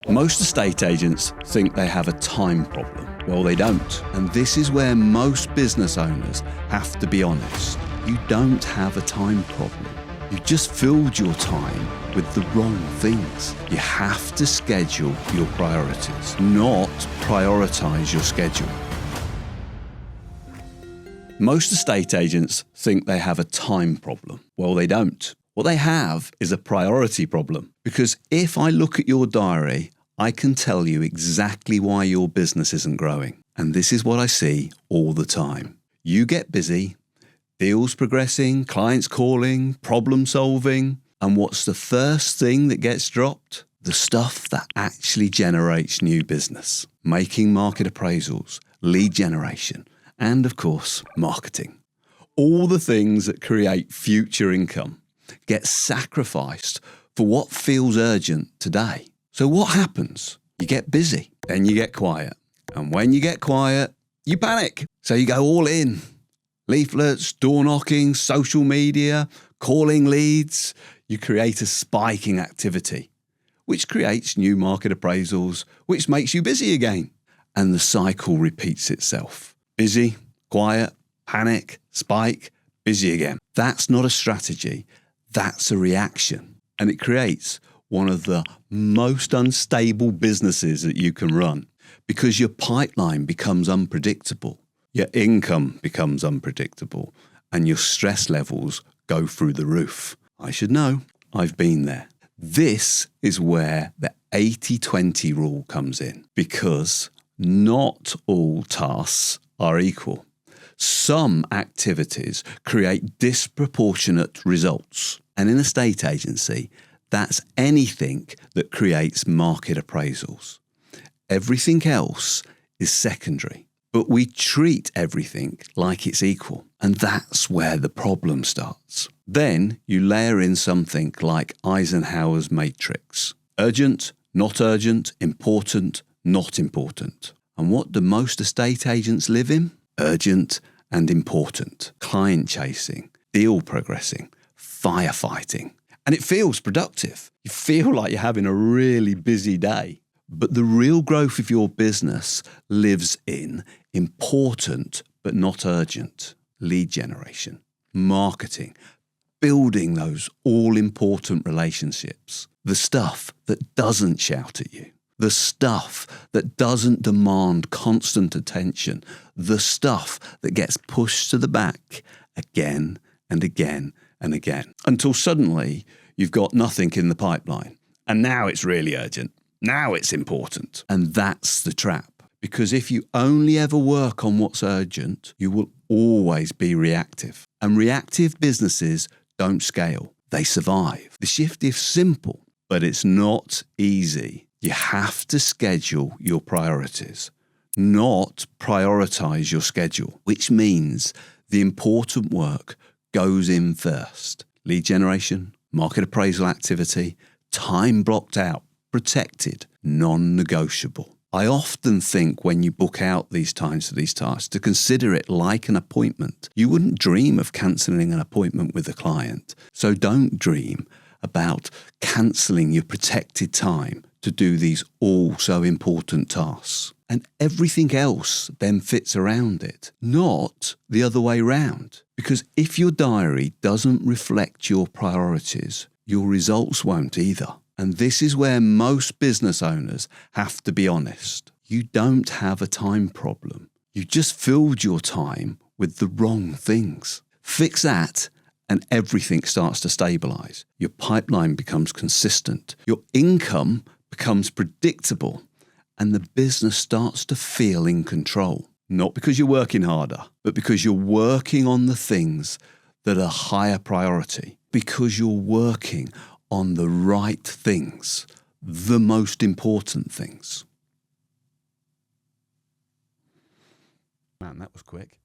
Most estate agents think they have a time problem. Well, they don't. And this is where most business owners have to be honest. You don't have a time problem. You just filled your time with the wrong things. You have to schedule your priorities, not prioritize your schedule. Most estate agents think they have a time problem. Well, they don't. What they have is a priority problem. Because if I look at your diary, I can tell you exactly why your business isn't growing. And this is what I see all the time. You get busy, deals progressing, clients calling, problem solving. And what's the first thing that gets dropped? The stuff that actually generates new business. Making market appraisals, lead generation, and of course, marketing. All the things that create future income get sacrificed for what feels urgent today. So what happens? You get busy, then you get quiet. And when you get quiet, you panic. So you go all in. Leaflets, door knocking, social media, calling leads. You create a spiking activity, which creates new market appraisals, which makes you busy again. And the cycle repeats itself. Busy, quiet, panic, spike, busy again. That's not a strategy. That's a reaction. And it creates one of the most unstable businesses that you can run because your pipeline becomes unpredictable, your income becomes unpredictable, and your stress levels go through the roof. I should know. I've been there. This is where the 80-20 rule comes in because not all tasks are equal. Some activities create disproportionate results. And in a estate agency, that's anything that creates market appraisals. Everything else is secondary. But we treat everything like it's equal. And that's where the problem starts. Then you layer in something like Eisenhower's Matrix. Urgent, not urgent, important, not important. And what do most estate agents live in? Urgent and important. Client chasing, deal progressing, firefighting. And it feels productive. You feel like you're having a really busy day. But the real growth of your business lives in important but not urgent lead generation, marketing, building those all-important relationships, the stuff that doesn't shout at you, the stuff that doesn't demand constant attention, the stuff that gets pushed to the back again and again and again, until suddenly you've got nothing in the pipeline. And now it's really urgent. Now it's important. And that's the trap. Because if you only ever work on what's urgent, you will always be reactive. And reactive businesses don't scale. They survive. The shift is simple, but it's not easy. You have to schedule your priorities, not prioritize your schedule, which means the important work goes in first. Lead generation, market appraisal activity, time blocked out, protected, non-negotiable. I often think when you book out these times for these tasks to consider it like an appointment. You wouldn't dream of cancelling an appointment with a client. So don't dream about cancelling your protected time to do these all so important tasks. And everything else then fits around it, not the other way round. Because if your diary doesn't reflect your priorities, your results won't either. And this is where most business owners have to be honest. You don't have a time problem. You just filled your time with the wrong things. Fix that and everything starts to stabilize. Your pipeline becomes consistent. Your income becomes predictable and the business starts to feel in control. Not because you're working harder, but because you're working on the things that are higher priority. Because you're working on the right things, the most important things. Man, that was quick.